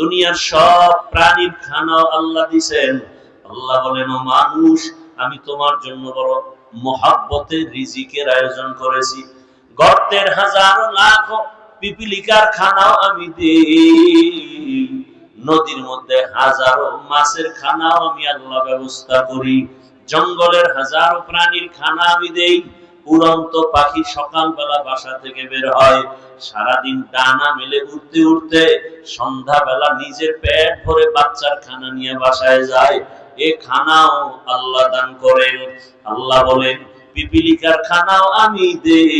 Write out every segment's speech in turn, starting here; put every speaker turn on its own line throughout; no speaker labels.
দুনিয়ার সব প্রাণীর খানাও আল্লাহ দিয়েছেন। আল্লাহ বলেন, ও মানুষ, আমি তোমার জন্য বড় মহাব্বতের রিজিকের আয়োজন করেছি। গর্তের হাজারো লাখ পিপিলিকার খানাও আমি দেই, নদীর মধ্যে হাজারো মাছের খানাও আমি আল্লাহ ব্যবস্থা করি, জঙ্গলের হাজারো প্রাণীর খানা আমি দেই। উড়ন্ত পাখি সকালবেলা বাসা থেকে বের হয়, সারাদিন ডানা মেলে উড়তে উড়তে সন্ধ্যাবেলা নিজের পেট ভরে বাচ্চার খানা নিয়ে বাসায় যায়। এ খানাও আল্লাহ দান করেন। আল্লাহ বলেন, পিপিলিকার খানাও আমি দেই,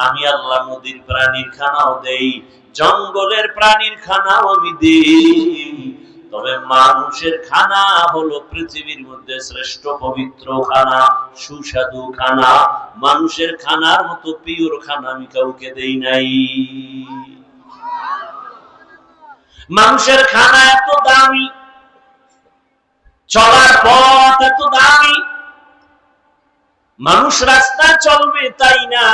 আমি আল্লাহ নদীর প্রাণীর খানাও দেই, জঙ্গলের প্রাণীর খানাও আমি দেই। তবে মানুষের খানা হলো পৃথিবীর মধ্যে শ্রেষ্ঠ পবিত্র খানা, সুস্বাদু খানা। মানুষের খানার মতো পিওর খানা আমি কাউকে দেই নাই। মানুষের খানা এত দামি, চলার পথ এত দামি, মানুষ রাস্তায় চলবে তাই না,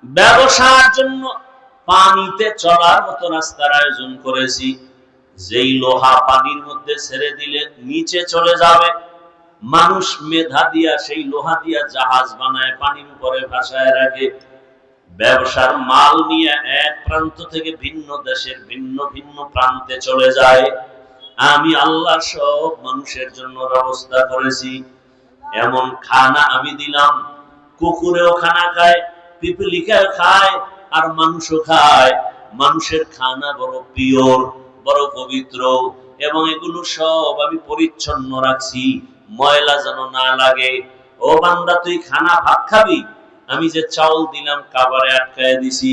ব্যবসার জন্য পানিতে চলার মতো রাস্তার আয়োজন করেছি। যেই লোহা পানির মধ্যে ছেড়ে দিলে নিচে চলে যাবে, মানুষ মেধা দিয়া সেই লোহা দিয়া জাহাজ বানায় পানির উপরে ভাসায় রাখে। ব্যবসার মাল নিয়ে এক প্রান্ত থেকে ভিন্ন দেশের ভিন্ন ভিন্ন প্রান্তে চলে যায়। আমি আল্লাহ সব মানুষের জন্য ব্যবস্থা করেছি। এমন খানা আমি দিলাম, কুকুরেও খানা খায়, পিপিলিকাও খায়, আর মানুষও খায়। মানুষের খানা বড় পিওর, বড় পবিত্র, এবং এগুলো সব আমি পরিচ্ছন্ন রাখছি, ময়লা যেন না লাগে। ও বান্দা, তুই খানা ভাত খাবি, আমি যে চাউল দিলাম কাবারে আটকায় দিছি,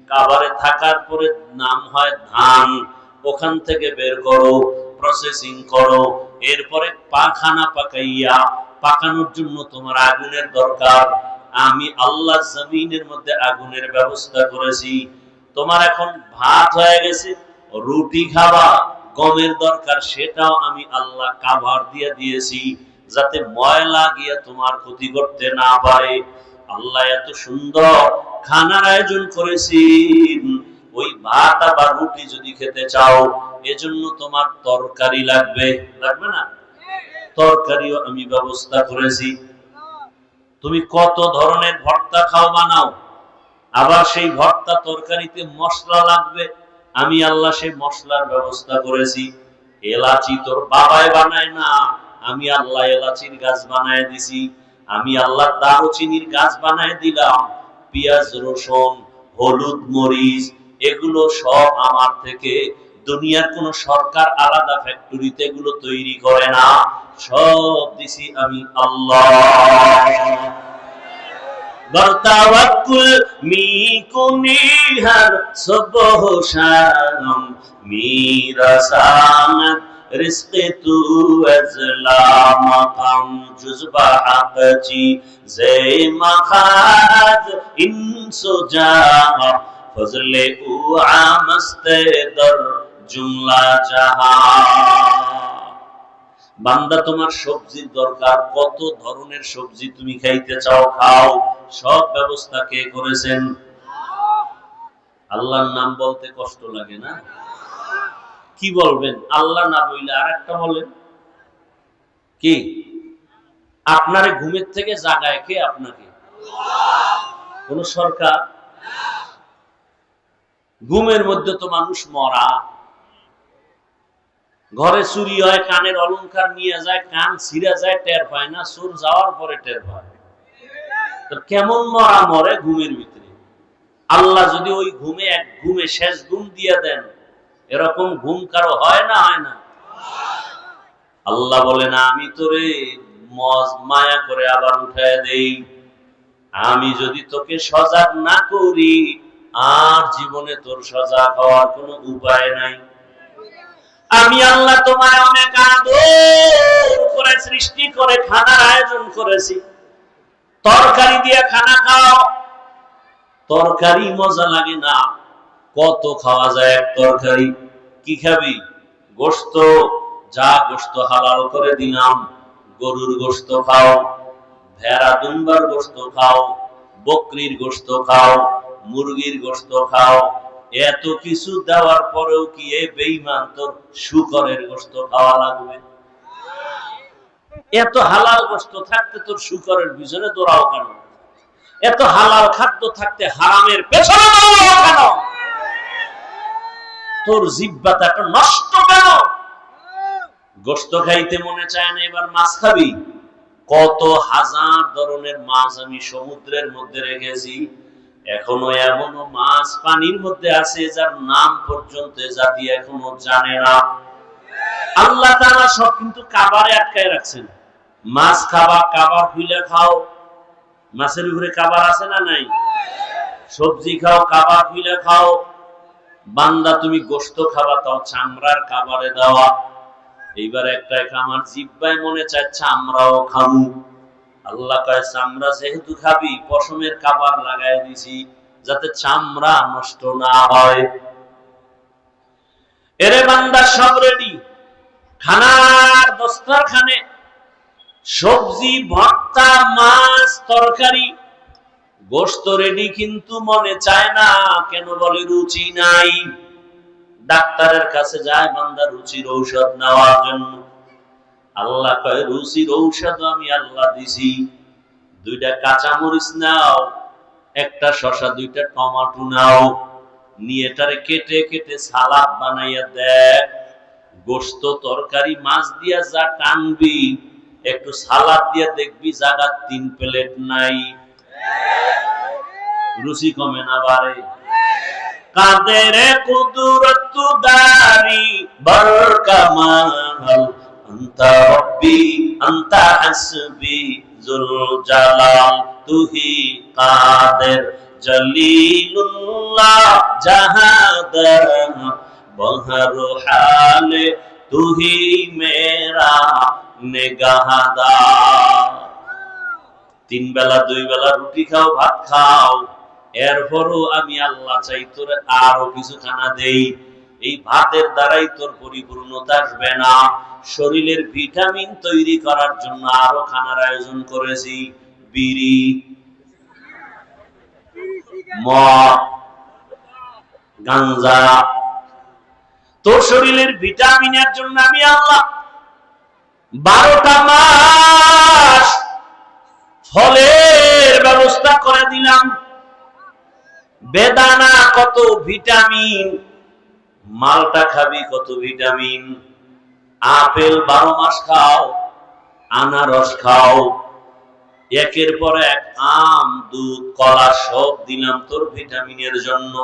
কাবারে থাকার পরে নাম হয় ধান, ওখান থেকে বের করো, প্রসেসিং করো, এরপরে খানা পাকাইয়া, পাকানোর জন্য তোমার আগুনের দরকার। আমি আল্লাহ জমিনের মধ্যে আগুনের ব্যবস্থা করেছি। তোমার এখন ভাত হয়ে গেছে, রুটি খাবা, গমের দরকার, সেটাও আমি আল্লাহ কাভার দিয়ে দিয়েছি, যাতে ময়লা গিয়ে তোমার ক্ষতি করতে না পারে। আল্লাহ এত সুন্দর খানার আয়োজন করেছি। ওই ভাত আবার রুটি যদি খেতে চাও, এজন্য তোমার তরকারি লাগবে, লাগবে না? তরকারিও আমি ব্যবস্থা করেছি। তুমি কত ধরনের ভর্তা খাও বানাও, আবার সেই ভর্তা তরকারিতে মশলা লাগবে, আমি আল্লাহ সেই মশলার ব্যবস্থা করেছি। এলাচি তোর বাবাই বানায় না, আমি আল্লাহ এলাচির গাছ বানায় দিছি। আমি আল্লাহ দারুচিনির গাছ বানায় দিলাম। পেঁয়াজ, রসুন, হলুদ, মরিচ, এগুলো সব আমার থেকে। দুনিয়ার কোন সরকার আলাদা ফ্যাক্টরিতে এগুলো তৈরি করে না, সব দিছি আমি আল্লাহ। বরতাওয়াক্কুল মিকুনি হর সুবহ শাম, মিরাসানত রিজকে তু আজলা মাকাম জুজবা হাকচি জে মাখাজ ইনসুজা ফজলে উ আমস্তে দর জুমলা জাহান। বান্দা, তোমার সবজির দরকার, কত ধরনের সবজি তুমি খাইতে চাও খাও, সব ব্যবস্থা কে করেছেন? আল্লাহর নাম বলতে কষ্ট লাগে না? কি বলবেন? আল্লাহ না বললে আর একটা বলেন। কি? আপনারে ঘুমের থেকে জাগায় কে? আপনাকে কোন সরকার? ঘুমের মধ্যে তো মানুষ মরা। ঘরে চুরি হয়, কানের অলংকার নিয়ে যায়, কান ছিঁড়া যায়, টের পায় না, চোর যাওয়ার পরে টের পায়। কেমন মরা মরে ঘুমের ভিতরে। আল্লাহ যদি ওই ঘুমে এক ঘুমে শেষ ঘুম দিয়ে দেন, এরকম ঘুম কারো হয় না? হয় না? আল্লাহ বলে না, আমি তোরে মায়া করে আবার উঠায় দেই। আমি যদি তোকে সজাগ না করি, আর জীবনে তোর সজাগ হওয়ার কোনো উপায় নাই। আমি আল্লাহ তোমায় অনেক আদর করে সৃষ্টি করে খানার আয়োজন করেছি। তরকারি দিয়ে খানা খাও, তরকারি মজা লাগে না? কত খাওয়া যায় এক তরকারি? কি খাবি? গোশত, যা গোশত হালাল করে দিলাম। গরুর গোশত খাও, ভেড়া দুম্বার গোশত খাও, বকরির গোশত খাও, মুরগির গোশত খাও, এত কিছু দেওয়ার পরেও কি এই বেঈমান তোর শূকরের গোশত খাওয়া লাগবে? এত হালাল গোশত থাকতে তোর শূকরের পিছনে দৌড়াও কেন? এত হালাল খাদ্য থাকতে হারামের পেছনে দৌড়াও কেন? তোর জিহ্বাটা নষ্ট কেন? গোশত খাইতে মনে চায় না, এবার মাছ খাবি? কত হাজার ধরনের মাছ আমি সমুদ্রের মধ্যে রেখেছি, এখনো এমনও মাছ পানির মধ্যে আছে যার নাম পর্যন্ত জাতি এখনো জানে না। আল্লাহ তাআলা সব কিন্তু কাবারে আটকায় রাখছেন। মাছ খাবা, কাবার খুলে খাও, মাছের উপরে কাবার আছে না নাই? সবজি খাও, কাবার খুলে খাও। বান্দা তুমি গোশত খাবা, তাও চামড়ার কাবারে দেওয়া। এইবার একটা আমার জিহ্বায় মনে চায় চামড়াও খাবো। আল্লাহ কয় চামড়া যেহেতু খাবি, পশমের কাবার লাগাই দিছি যাতে চামড়া নষ্ট না হয়। এরে বান্দা সব রেডি, খানার দস্তরখানে সবজি, ভর্তা, মাছ, তরকারি, গোশত রেডি, কিন্তু মনে চায় না। কেন বলে? রুচি নাই। ডাক্তারের কাছে যায় বান্দা রুচির ঔষধ নেওয়ার জন্য। আল্লাহ কয় রুচির ঔষধ আমি আল্লাহ দিছি। 2টা কাঁচামরিচ নাও, একটা শসা, 2টা টমেটো নাও, নিয়ে এটারে কেটে কেটে সালাদ বানাইয়া দেয়। গোশত, তরকারি, মাছ দিয়া যা টানবি, একটু সালাদ দিয়া দেখবি জায়গা 3 প্লেট নাই। রুচি কমে না বাড়ে? কাদের কুদরত দারি বরকামাল, আনতা রব্বি আনতা হাসবি জুল জালাল, তুহি কাদের জলিলুল্লাহ জাহাদার, বহর হালে তুহি মেরা নেগাহদার। 3 বেলা 2 বেলা রুটি খাও, ভাত খাও, এরপরও আমি আল্লাহ চাই তোর আরো কিছু খানা দেই। এই ভাতের দ্বারাই তোর পরিপূর্ণতা আসবে না। শরীরের ভিটামিন তৈরি করার জন্য আরো খানার আয়োজন করেছি। বিড়ি, মদ, গাঞ্জা। তোর শরীরের ভিটামিনের জন্য আমি আল্লাহ 12টা মাস ফলের ব্যবস্থা করে দিলাম। বেদানা কত ভিটামিন, মালটা খাবি কত ভিটামিন, আপেল 12 মাস খাও, আনারস খাও, একের পর এক আম, দুধ, কলা সব দিলাম তোর ভিটামিনের জন্য।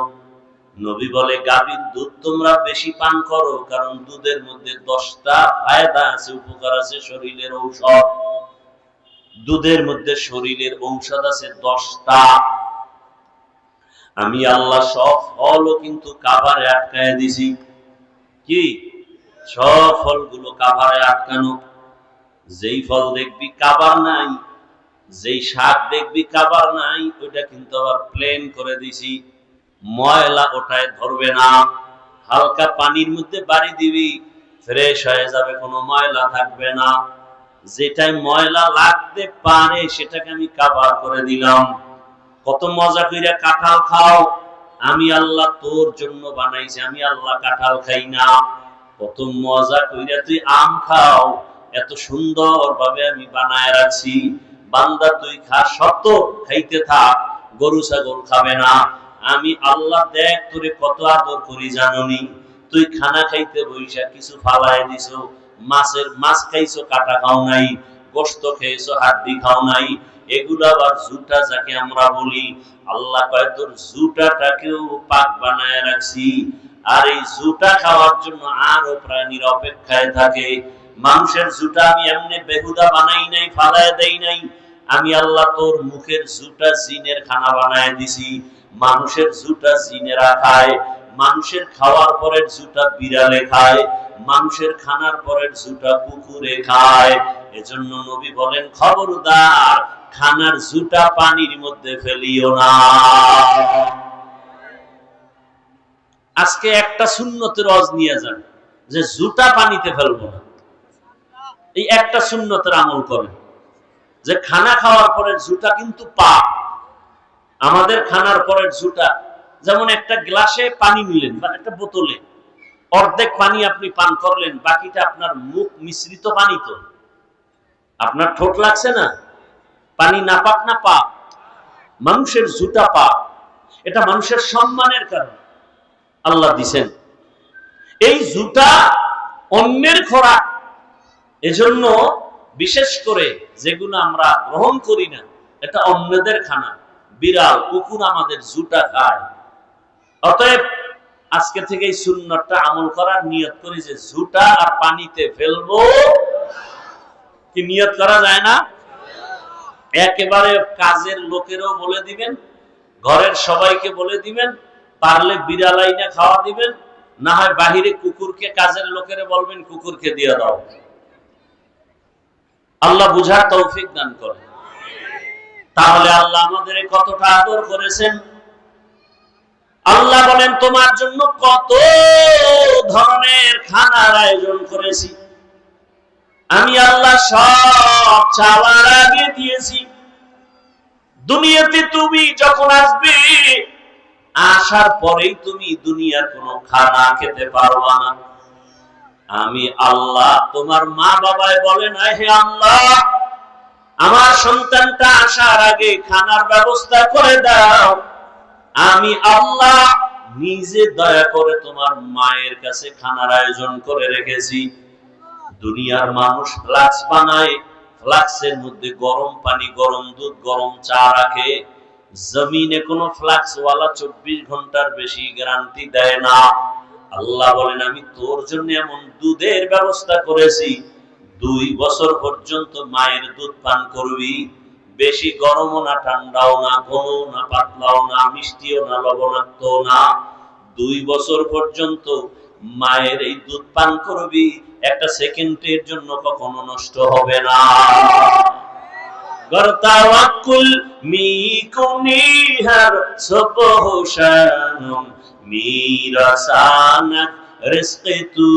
নবী বলে গাভীর দুধ তোমরা বেশি পান করো, কারণ দুধের মধ্যে 10টা ফায়দা আছে, উপকার আছে, শরীরের ঔষধ। দুধের মধ্যে শরীরের ঔষধ আছে 10টা। আমি আল্লাহ সব ফলও কিন্তু কাভারে আটকায় দিছি। কি? সব ফলগুলো কাভারে আটকানো। যেই ফল দেখবি কাভার নাই, যেই শাক দেখবি কাভার নাই, ওইটা কিন্তু আবার প্লেন করে দিছি। ময়লা ওটায় ধরবে না। হালকা পানির মধ্যে বাড়ি দিবি, ফ্রেশ হয়ে যাবে, কোনো ময়লা থাকবে না। যেটাই ময়লা লাগতে পারে সেটাকে আমি কাভার করে দিলাম। কত মজা কইরা কাঁঠাল খাও, আমি আল্লাহ তোর জন্য বানাইছি, আমি আল্লাহ কাঁঠাল খাই না। কত মজা কইরা তুই আম খাও, এত সুন্দর ভাবে আমি বানায় রাখছি। বান্দা তুই খা, শত খাইতে থাক, গরু ছাগল খাবে না। আমি আল্লাহ দেখ তোরে কত আদর করি জাননি। তুই খানা খাইতে বইসা কিছু ফালায় দিছো, মাছ খাইছো, কাটা খাও নাই, গোশত খেয়েছো, হাড্ডি খাও নাই। এগুলো আবার জুটা, যাকে আমরা বলি। আল্লাহ কয় তোর জুটাটাকেও পাক বানায় রাখছি। আর এই জুটা খাওয়ার জন্য আরো প্রাণীর অপেক্ষায় থাকে। মানুষের জুটা আমি এমনি বেহুদা বানাই নাই, ফালায় দেই নাই। আমি আল্লাহ তোর মুখের জুটা জিনের খানা বানায় দিছি। মানুষের জুটা জিনেরা খায়, মানুষের খাওয়ার পরের জুটা বিড়ালে খায়, মানুষের খানার পরের জুটা কুকুরে খায়। এজন্য নবী বলেন খবরদার খানার জুটা পানির মধ্যে ফেলিও না। আজকে একটা সুন্নতের ওয়াজ নিয়ে যান যে জুটা পানিতে ফেলবো না। এই একটা সুন্নতের আমল করেন যে খানা খাওয়ার পরের জুটা কিন্তু পাপ। আমাদের খানার পরের জুটা যেমন একটা গ্লাসে পানি নিলেন বা একটা বোতলে অর্ধেক পানি আপনি পান করলেন, বাকিটা আপনার মুখ মিশ্রিত পানি, তো আপনার ঠোঁট লাগছে না? পানি নাপাক না পাক? মানুষের জুতা পাক, এটা মানুষের সম্মানের কারণ আল্লাহ দিছেন। এই জুতা অন্যের খোরাক, এজন্য বিশেষ করে যেগুলো আমরা গ্রহণ করি না, এটা অন্যদের খানা। বিড়াল কুকুর আমাদের জুতা খায়। অতএব আজকে থেকে এই সুন্নতটা আমল করার নিয়ত করি যে জুতা আর পানিতে ফেলবো। কি নিয়ত করা যায় না? একেবারে কাজের লোকেরও বলে দিবেন, ঘরের সবাইকে বলে দিবেন, পারলে বিড়াল আইনা খাওয়া দিবেন, না হয় বাহিরে কুকুরকে, কাজের লোকেরা বলবেন কুকুরকে দিয়ে দাও। আল্লাহ বুঝার তৌফিক দান করে। তাহলে আল্লাহ আমাদের কতটা আদর করেছেন। আল্লাহ বলেন তোমার জন্য কত ধরনের খানার আয়োজন করেছি, আমি আল্লাহ সব চাওয়ার আগে দিয়েছি। দুনিয়াতে তুমি যখন আসবে, আসার পরেই তুমি দুনিয়ার কোনো খানা খেতে পারবা না। আমি আল্লাহ, তোমার মা বাবায় বলে না হে আল্লাহ আমার সন্তানটা আসার আগে খানার ব্যবস্থা করে দাও, আমি আল্লাহ নিজে দয়া করে তোমার মায়ের কাছে খানার আয়োজন করে রেখেছি। দুনিয়ার মানুষ ফ্লাক্স বানায়, ফ্লাক্সের মধ্যে গরম পানি, গরম দুধ, গরম চা রাখে। জমিনে কোনো ফ্লাক্সওয়ালা 24 ঘন্টার বেশি গ্যারান্টি দেয় না। আল্লাহ বলেন আমি তোর জন্য এমন দুধের ব্যবস্থা করেছি, 2 বছর পর্যন্ত মায়ের দুধ পান করবি। বেশি গরমও না, ঠান্ডাও না, ঘনও না, পাতলাও না, মিষ্টিও না, লবণাক্ত না। 2 বছর পর্যন্ত মায়ের এই দুধ পান করবি, একটা সেকেন্ডের জন্য কখনো নষ্ট হবে না। গরতাওয়াক্কুল মিকুনিহার সুবহশানুম মিরাসানাত রিজকি তু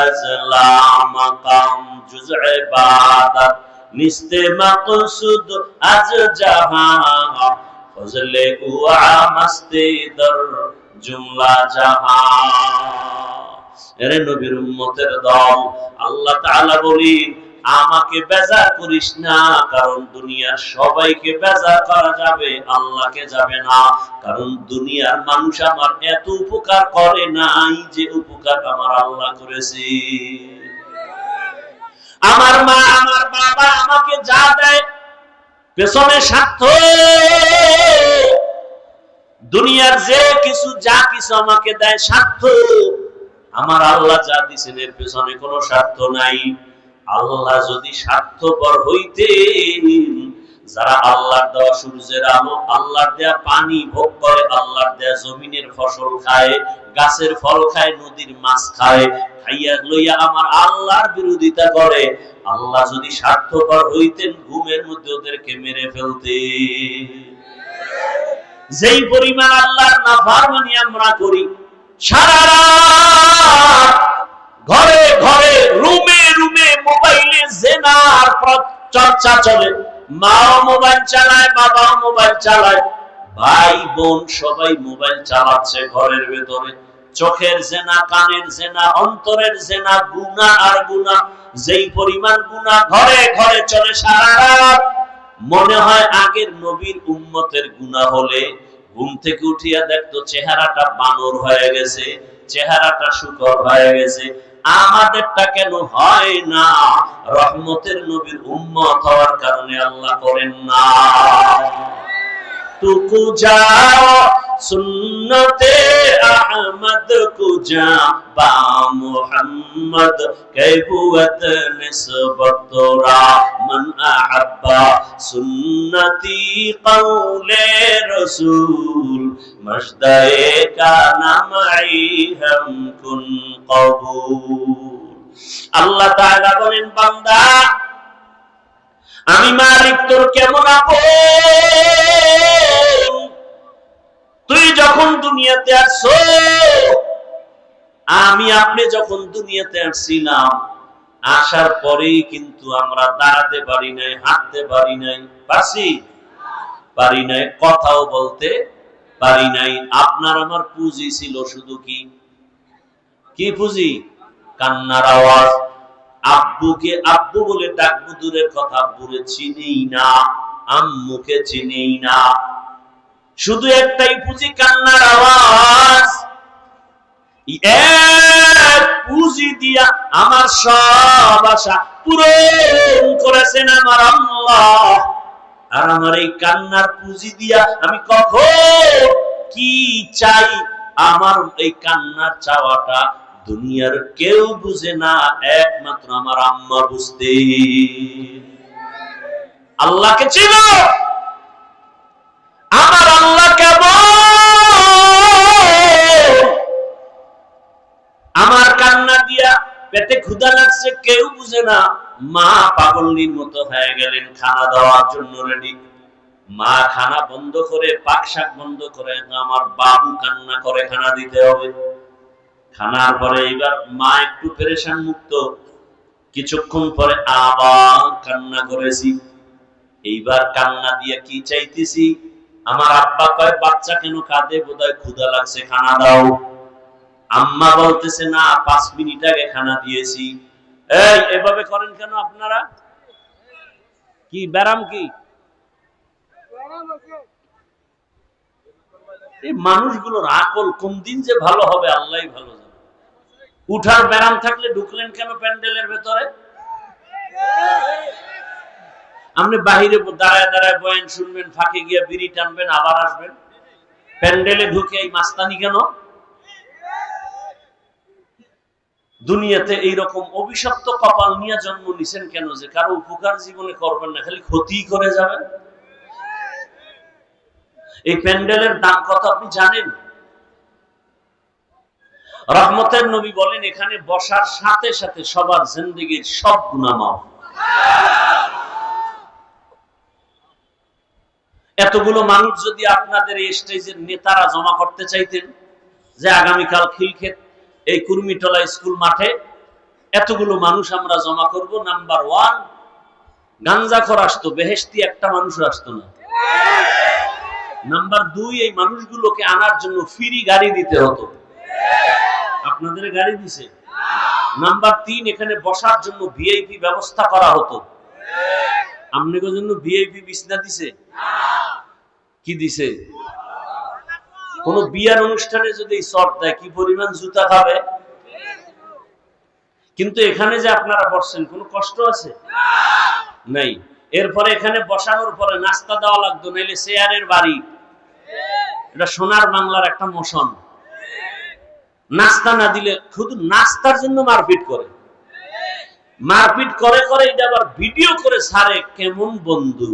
আজলা মাকাম জুজ ইবাদত নিস্তে মাকসুদ আজ জাহান ফজলে ওয়া মাস্তে দর জুমলা জাহান। এরে নবীর উম্মতের দল, আল্লাহ তাআলা বলেন আমাকে বেজার করিস না, কারণ দুনিয়ার সবাইকে বেজার করা যাবে, আল্লাহকে যাবে না। কারণ দুনিয়ার মানুষ আমার এত উপকার করে নাই যে উপকার আমার আল্লাহ করেছে। আমার মা, আমার বাবা আমাকে যা দেয় পেছনে স্বার্থ। দুনিয়ার যে কিছু, যা কিছু আমাকে দেয় স্বার্থ। আমার আল্লাহ যা দিয়েছেন এর পেছনে কোনো স্বার্থ নাই। আল্লাহ যদি স্বার্থপর হইতেন, যারা আল্লাহর দেওয়া সূর্যের আলো, আল্লাহর দেয়া পানি ভোগ করে, আল্লাহর দেয়া জমিনের ফসল খায়, গাছের ফল খায়, নদীর মাছ খায়, খাইয়া লইয়া আমার আল্লাহর বিরোধিতা করে, আল্লাহ যদি স্বার্থপর হইতেন ঘুমের মধ্যে ওদেরকে মেরে ফেলতেন। যেই পরিমাণ আল্লাহর নাফরমানি আমরা করি, সারা রাত ঘরে ঘরে, রুমে রুমে মোবাইলে জিনার চর্চা চলে। মাও মোবাইল চালায়, বাবাও মোবাইল চালায়, ভাই বোন সবাই মোবাইল চালাচ্ছে ঘরের ভেতরে। চোখের জেনা, কানের জেনা, অন্তরের জেনা, গুনাহ আর গুনাহ। যেই পরিমাণ গুনাহ ঘরে ঘরে চলে সারা রাত, মনে হয় আগের নবীর উম্মতের গুনাহ হলে ঘুম থেকে উঠিয়া দেখতো চেহারাটা বানর হয়ে গেছে, চেহারাটা শুকর হয়ে গেছে। আমাদেরটা কেন হয় না? রহমতের নবীর উম্মত হওয়ার কারণে আল্লাহ করেন না। তুকু যাও সুন্নতে আহমদ কুজা বা মুহাম্মদ কৈবুত নিসবত তোরা মান আহাব্বা সুন্নতি কওলে রাসূল মজদায়ে কানা মাই হাম কুন কবুল। আল্লাহ তাআলা বলেন বান্দা আমি মালিক তোর কেমন আপন। তুই যখন দুনিয়াতে আসছো, আমি আপনি যখন দুনিয়াতে আসছিলাম, আসার পরেই কিন্তু আমরা দাঁড়াতে পারি নাই, হাঁটতে পারি নাই, পারি নাই, কথাও বলতে পারি নাই। আপনার আমার পুঁজি ছিল শুধু কি কি পুঁজি? কান্নার আওয়াজ। আব্বুকে আব্বু বলে ডাকবো দূরের কথা, আব্বুরে চিনিই না, আম্মুকে চিনিই না, শুধু একটাই পুঁজি, কান্নার আওয়াজ। পুঁজি দিয়া আমার সব আশা পূরণ করেছেন আমার আল্লাহ। আর আমার এই কান্নার পুঁজি দিয়া আমি কখন কি চাই, আমার এই কান্নার চাওয়াটা দুনিয়ার কেউ বুঝে না, একমাত্র আমার আম্মা বুঝতে। আল্লাহকে চিনো? আমার আল্লাহ কেমন? আমার কান্না দিয়া পেটে ক্ষুধা লাগছে কেউ বুঝে না, মা পাগলের মতো হয়ে গেলেন খানা দেওয়ার জন্য রেডি। মা খানা বন্ধ করে, পাক শাক বন্ধ করে, আমার বাবু কান্না করে খানা দিতে হবে। খানার পরে এবার মা একটু পেরেশান মুক্ত, কিছুক্ষণ পরে আবার কান্না করেছি। এইবার কান্না দিয়ে কি চাইতেছি, আমার আব্বা কয় বাচ্চা কেন কাঁদে, বোধহয় ক্ষুধা লাগছে, খানা দাও। আম্মা বলতেছে না, 5 মিনিট আগে খানা দিয়েছি। এই এভাবে করেন কেন আপনারা? কি ব্যারাম? কি এই মানুষগুলোর আকল কোন দিন যে ভালো হবে আল্লাহই ভালো জানে। উঠার ব্যারাম থাকলে ঢুকলেন কেন প্যান্ডেলের ভেতরে? আপনি বাহিরে দাঁড়ায় দাঁড়ায় বয়ান শুনবেন, ফাঁকে গিয়ে বিড়ি টানবেন, আবার আসবেন। প্যান্ডেলে ঢুকে এই মাস্তানি কেন? দুনিয়াতে এইরকম অভিশপ্ত কপাল নিয়ে জন্ম নিছেন কেন, যে কারো উপকার জীবনে করবেন না, খালি ক্ষতি করে যাবেন? এই প্যান্ডেলের দাম কত আপনি জানেন? রহমতের নবী বলেন, এখানে বসার সাথে সাথে সবার জিন্দেগীর সব গুনাহ মাফ। এতগুলো মানুষ যদি আপনাদের এই স্টেজের নেতারা জমা করতে চাইতেন, যে আগামীকাল খিলক্ষেত এই কুর্মিটলা স্কুল মাঠে এতগুলো মানুষ আমরা জমা করব, নাম্বার 1 গাঞ্জাখোর আসতো, বেহেশতি একটা মানুষ আসতো না। নাম্বার 2 এই মানুষগুলোকে আনার জন্য ফ্রি গাড়ি দিতে হতো। আপনাদের গাড়ি দিছে? নাম্বার 3 এখানে বসার জন্য ভিআইপি ব্যবস্থা করা হতো। আপনাদের জন্য ভিআইপি বিছনা দিছে? কি দিছে? কোন বিয়ার অনুষ্ঠানে যদি শর্ট দেয় কি পরিমাণ জুতা খাবে। কিন্তু এখানে যে আপনারা বসছেন কোনো কষ্ট আছে? নাই। এরপরে এখানে বসানোর পরে নাস্তা দেওয়া লাগতো, নাইলে চেয়ারের বাড়ি। এটা সোনার বাংলার একটা মোশন। নাস্তা না দিলে শুধু নাস্তার জন্য মারপিট করে, মারপিট করে করে এটা আবার ভিডিও করে ছাড়ে। কেমন বন্ধু,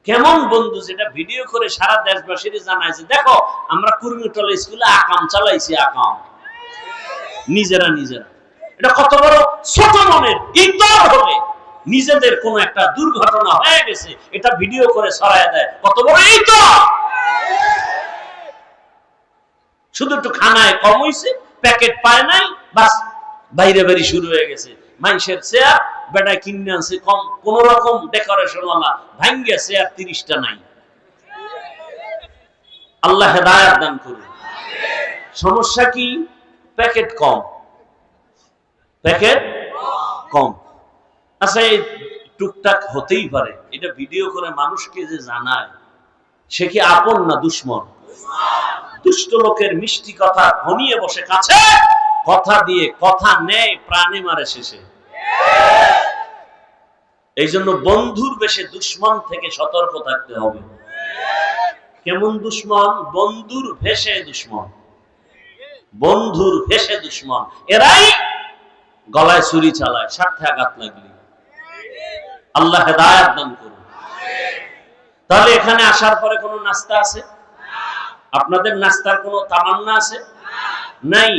কেমন বন্ধু, যেটা ভিডিও করে সারা দেশবাসীর জানাইছে, দেখো আমরা কুর্মিটলা স্কুলে আকাম চালাইছি, আকাম নিজেরা নিজেরা। এটা কত বড় ছোট মনের ইতর হবে, নিজেদের কোন একটা দুর্ঘটনা হয়ে গেছে এটা ভিডিও করে ছড়ায় দেয়, কত বড় ইতর। শুধু একটু খানায় কম হইছে, প্যাকেট পায় নাই, বাস বাইরে বেরি শুরু হয়ে গেছে। মানুষের চেয়ার বেটায় কিনে আনছে কম, কোন রকম ডেকোরেশন ওয়ালা, ভাঙ্গে চেয়ার 30টা নাই। আল্লাহ হেদায়েত দান করুন। সমস্যা কি? প্যাকেট কম, প্যাকেট কম। আচ্ছা এই টুকটাক হতেই পারে, এটা ভিডিও করে মানুষকে যে জানায়, সে কি আপন না দুশ্মন? দুষ্ট লোকের মিষ্টি কথা ঘনিয়ে বসে কাছে, কথা দিয়ে কথা নেয়, প্রাণে মারে শেষে। এই জন্য বন্ধুর বেশে দুশ্মন থেকে সতর্ক থাকতে হবে। কেমন দুশ্মন? বন্ধুর ভেসে দুশ্মন, বন্ধুর ভেসে দুশ্মন। এরাই গলায় ছুরি চালায়, স্বার্থে আঘাত লাগলে। আল্লাহ হেদায়েত দান করুন। তাহলে এখানে আসার পরে কোনো নাস্তা আছে? আপনাদের নাস্তার কোনো তামান্না আছে? নাই।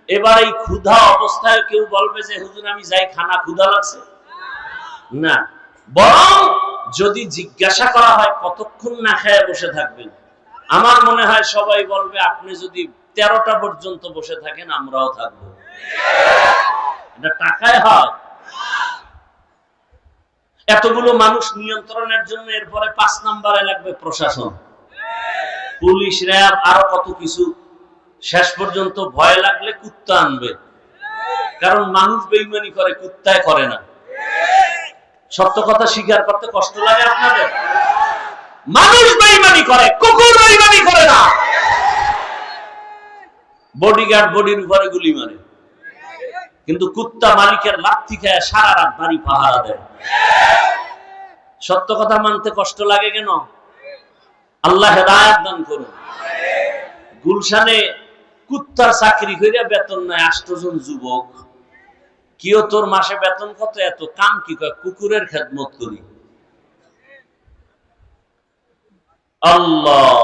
এবার এই ক্ষুধা অবস্থায় কেউ বলবে যে হুজুর আমি যাই, খানা ক্ষুধা লাগছে না। বরং যদি জিজ্ঞাসা করা হয় কতক্ষণ না খেয়ে বসে থাকবেন, আমার মনে হয় সবাই বলবে আপনি যদি 13টা পর্যন্ত বসে থাকেন আমরাও থাকবো। এটা টাকায় হয়? এতগুলো মানুষ নিয়ন্ত্রণের জন্য এরপরে 5 নম্বরে লাগবে প্রশাসন। পুলিশ র্যাব আরো কত কিছু, শেষ পর্যন্ত ভয় লাগলে কুত্তা আনবে, কারণ মানুষ বেঈমানি করে, কুত্তায় করে না। সত্য কথা স্বীকার করতে কষ্ট লাগে আপনাদের? মানুষ বেঈমানি করে, কুকুর বেঈমানি করে না। বডিগার্ড বডির উপরে গুলি মারে, কিন্তু কুত্তা মালিকের লাথি খায় সারা রাত বাড়ি পাহারা দেয়। সত্য কথা মানতে কষ্ট লাগে কেন? আল্লাহ হেদায়েত দান করুন। গুলশানে কুত্তার চাকরি করে বেতন নেয় 8 জন যুবক। কিও তোর মাসে বেতন কত? এত। কাম কি? কয় কুকুরের খেদমত করি। আল্লাহ,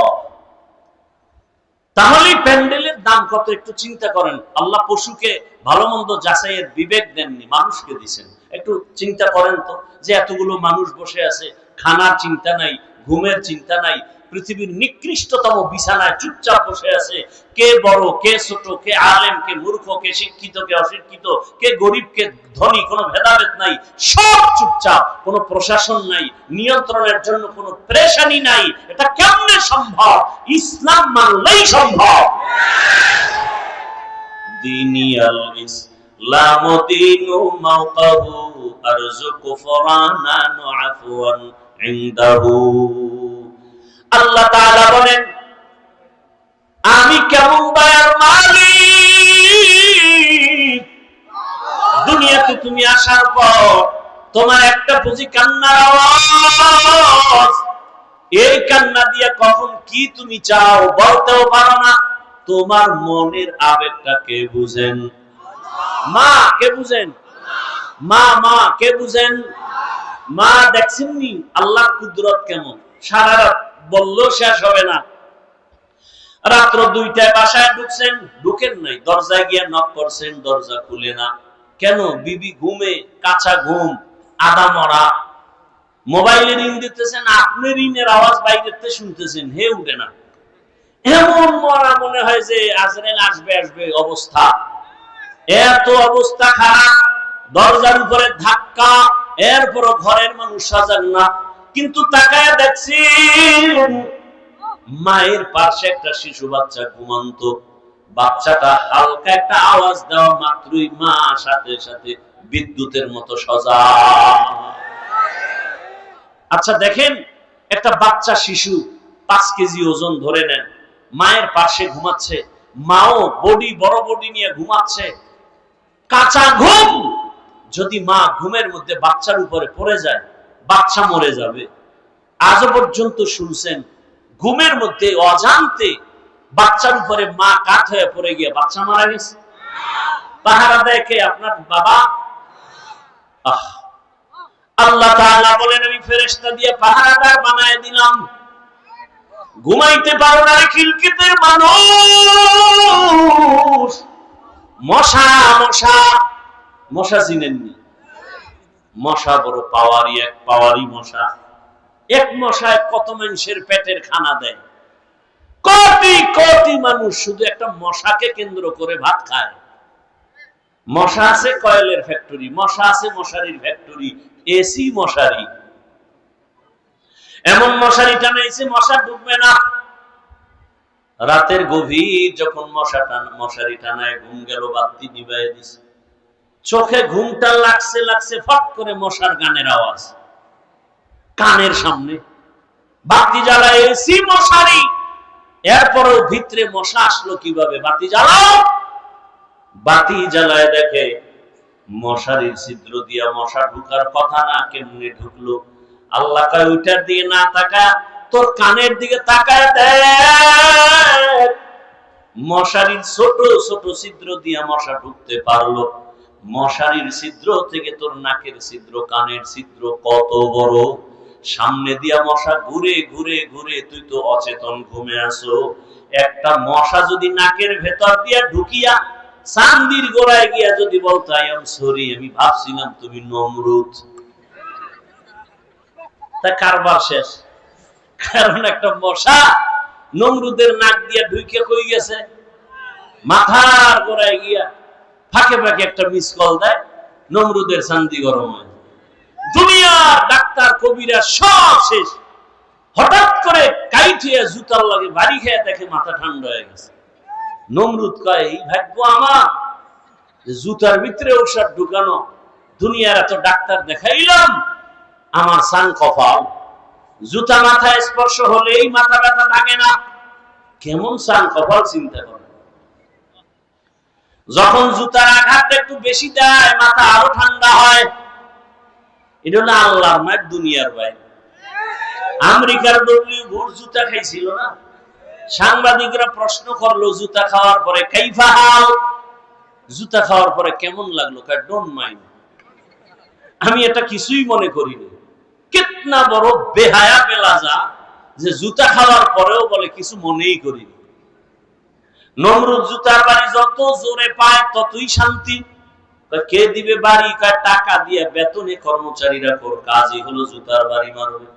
তাহলে প্যান্ডেলের দাম কত একটু চিন্তা করেন। আল্লাহ পশুকে ভালো মন্দ যাচাইয়ের বিবেক দেননি, মানুষকে দিয়েছেন। একটু চিন্তা করেন তো, যে এতগুলো মানুষ বসে আছে, খানার চিন্তা নাই, ঘুমের চিন্তা নাই, পৃথিবীর নিকৃষ্টতম বিছানায় চুপচাপ বসে আছে। কে বড়, কে ছোট, কে আলেম, কে মূর্খ, কে শিক্ষিত, কে অশিক্ষিত, কে গরিব, কে ধনী, কোনো ভেদাভেদ নাই, সব চুপচাপ। কোনো প্রশাসন নাই, নিয়ন্ত্রণের জন্য কোনো প্রেশানি নাই। এটা কেমনে সম্ভব? ইসলাম মানলেই সম্ভব। দিনিয়াল ইসলাম দীনু মাওকাহু আরযুকু ফরানান আফওয়ান ইনদাহু। আল্লাহ তাআলা বলেন, আমি কেমন দয়ার মালিক। দুনিয়াতে তুমি আসার পর তোমার একটা বুঝি কান্নার আওয়াজ, এই কান্না দিয়ে কখন কি তুমি চাও বলতেও পারো না। তোমার মনের আবেগটা কে বুঝেন? মা। কে বুঝেন? মা। মা কে বুঝেন? মা। দেখছেননি আল্লাহ কুদরত কেমন? সারা রাত বললো শেষ হবে না। রাত্র 2টায় বাসায় ঢুকছেন, ঢুকেন নাই, দরজায় গিয়ে নক করছেন, দরজা খুলে না। কেন? বিবি ঘুমে, কাঁচা ঘুম, আদা মরা। মোবাইলে রিং দিতেছেন, আপনি রিংয়ের আওয়াজ বাইরেতে শুনতেছেন, হে উঠে না। এমন মরা মনে হয় যে আজরাইল আসবে আসবে অবস্থা। এত অবস্থা খারাপ, দরজার উপরে ধাক্কা, এরপরও ঘরের মানুষ সজাগ না। কিন্তু তাকায় দেখছি মায়ের পাশে একটা শিশু বাচ্চা ঘুমন্ত। বাচ্চাটা হালকা একটা আওয়াজ দেওয়া মাত্রই মা সাথে সাথে বিদ্যুতের মতো সজাগ। আচ্ছা দেখেন, একটা বাচ্চা শিশু 5 কেজি ওজন ধরে নেন, মায়ের পাশে ঘুমাচ্ছে, মাও বডি বড় বডি নিয়ে ঘুমাচ্ছে, কাঁচা ঘুম। যদি মা ঘুমের মধ্যে বাচ্চার উপরে পড়ে যায়, বাচ্চা মরে যাবে। আজও পর্যন্ত শুনছেন ঘুমের মধ্যে অজান্তে বাচ্চার উপরে মা কাত হয়ে পড়ে গিয়ে বাচ্চা মারা গেছে? পাহারা দেয় কে? আপনার বাবা। আল্লাহ তাআলা বলেন, আমি ফেরেশতা দিয়ে পাহারাদার বানায় দিলাম। ঘুমাইতে পারো না খিলখিতের মানুষ। মশা মশা মশা চিনেননি? মশা বড় পাওয়ারি, এক পাওয়ারি মশা। এক মশায় কত মানুষের পেটের খানা দেয়। কোটি কোটি মানুষ শুধু একটা মশাকে কেন্দ্র করে ভাত খায়। মশা আছে কয়েলের ফ্যাক্টরি, মশা আছে মশারির ফ্যাক্টরি, এসি মশারি। এমন মশারি টানাইছে মশা ঢুকবে না। রাতের গভীর যখন মশারি টানায় ঘুম গেল, বাতি নিভাইয়া দিছে। চোখে ঘুমটা লাগছে লাগছে, ফট করে মশার গানের আওয়াজ কানের সামনে। বাতি জ্বালায়, এসি মশারি, এরপরও ভিতরে মশা আসলো কিভাবে? বাতি জ্বালাও। বাতি জ্বালায় দেখে মশারির ছিদ্র দিয়া মশা ঢুকার কথা না, কেমনে ঢুকলো? আল্লাহ কয়, ওইটার দিকে না তাকা, তোর কানের দিকে তাকায় দেখ। মশারির ছোট ছোট ছিদ্র দিয়া মশা ঢুকতে পারলো। মশারির ছিদ্র থেকে তোর নাকের ছিদ্র, কানের ছিদ্র কত বড়। সামনে দিয়া মশা ঘুরে ঘুরে ঘুরে, তুই তো অচেতন ঘুমে আসো। একটা মশা যদি নাকের ভেতর দিয়া ঢুকিয়া চান্দির গোড়ায় গিয়া যদি বলতো, আই এম সরি, আমি ভাবছিলাম তুমি নমরুদ, তা কারবার শেষ। কারণ একটা মশা নমরুদের নাক দিয়া ঢুকে কই গেছে? মাথার গোড়ায় গিয়া ফাঁকে ফাঁকে একটা মিস কল দেয়, নমরুদের চান্দি গরম হয়। দুনিয়ার ডাক্তার কবিরা সব শেষ। হঠাৎ করে কাইঠিয়া জুতার লাগে বাড়ি খেয়ে দেখে মাথা ঠান্ডা হয়ে গেছে। নমরুদ কয়, এই ভাগ্য আমার জুতার ভিতরে ঔষধ ঢুকানো, দুনিয়ার এত ডাক্তার দেখাইলাম, আমার সান কপাল, জুতা মাথায় স্পর্শ হলেই মাথা ব্যথা থাকে না। কেমন সান কপাল চিন্তা করে। যখন জুতার আঘাত একটু বেশি দেয় মাথা আরো ঠান্ডা হয়। এটা হলো আল্লাহর মায়ের দুনিয়ার বাইরে। আমেরিকার ডব্লিউ বুশ জুতা খাইছিল না, সাংবাদিকরা প্রশ্ন করলো জুতা খাওয়ার পরে কাইফা হাল, জুতা খাওয়ার পরে কেমন লাগলো? ডোন্ট মাইন্ড, আমি এটা কিছুই মনে করিনি। কিতনা বড় বেহায়া পেলাজা যে জুতা খাওয়ার পরেও বলে কিছু মনেই করিনি। নমরুদ জুতার বাড়ি যত জোরে পায় ততই শান্তি। কে দিবে বাড়ি? টাকা দিয়ে বেতনে কর্মচারীরা কর, কাজই হলো জুতার বাড়ি মারবে।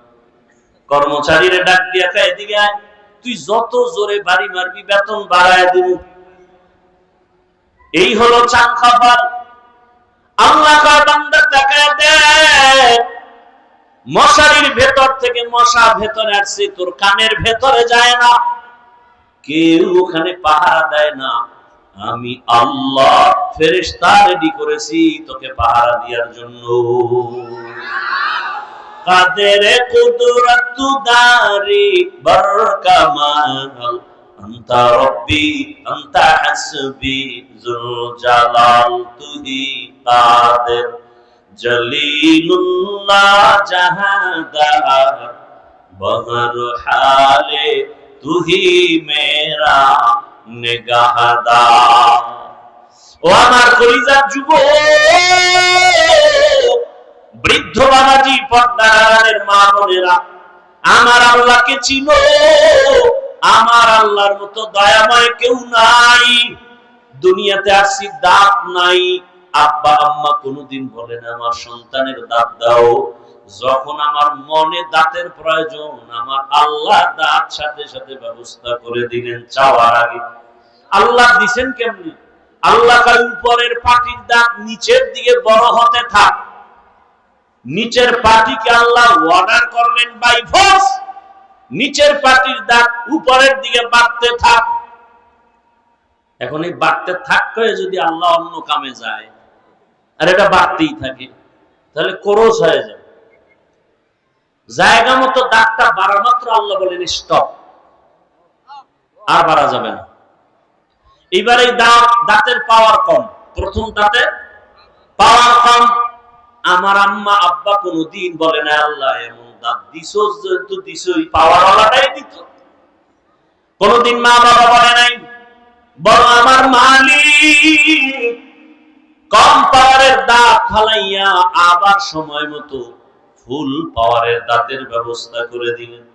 কর্মচারীরা ডাক দিয়া কয়, এদিকে আয়, তুই যত জোরে বাড়ি মারবি বেতন বাড়ায় দিব। এই হলো চান খাবার। আল্লাহ কয়, বান্দা তাকায় দেখ, মশারির ভেতর থেকে মশা ভেতরে আসছে, তোর কানের ভেতরে যায় না, কেউ ওখানে পাহারা দেয় না। আমি আল্লাহ ফেরেশতা রেডি করেছি তোকে পাহারা দেওয়ার জন্য। কাদের কুদরত দারি বরকামাল, আনতা রব্বি আনতা হাসবি যুল জালাল, তুহি কাদের জলিলুল্লাহ জাহাদার, বহর হালে তুহি মেরা নিগাহদার। ও আমার কলিজার যুবক, বৃদ্ধ বাবাজি, পর্দার আড়ালের মা বোনেরা, আমার আল্লাহকে চিনো। আমার আল্লাহর মতো দয়াময় কেউ নাই। দুনিয়াতে আসছি, দাঁত নাই। আব্বা আম্মা কোনোদিন বলে না আমার সন্তানের দাঁত দাও। যখন আমার মনে দাঁতের প্রয়োজন, আমার আল্লাহ দাঁত সাথে সাথে ব্যবস্থা করে দিলেন চাওয়ার আগে। আল্লাহ দিছেন কেমনি? আল্লাহ উপরের পাটির দাঁত নিচের দিকে বড় হতে থাক, নিচের পাটিকে আল্লাহ অর্ডার করলেন বাই ফোর্স, নিচের পাটির দাঁত উপরের দিকে বাড়তে থাক। এখন এই বাড়তে থাকতে যদি আল্লাহ অন্য কামে যায় আর এটা বাড়তেই থাকে, তাহলে ক্রোশ হয়ে যায়। জায়গা মতো দাঁতটা বাড়া মাত্র আল্লাহ বলেন স্টপ, আর বাড়া যাবে না। এবার এই দাঁতের পাওয়ার কম, প্রথম দাঁতের পাওয়ার কম। আমার আম্মা আব্বা কোনদিন বলে না আল্লাহ এমন দাঁত দিছো, যেহেতু দিছোই পাওয়ার ওয়ালাটাই দিত। কোনদিন মা বাবা বলে নাই, বরং আমার মালিক কম পাওয়ারের দাঁত ফালাইয়া আবার সময় মতো ফুল পাওয়ারের দাঁতের ব্যবস্থা করে দিলেন।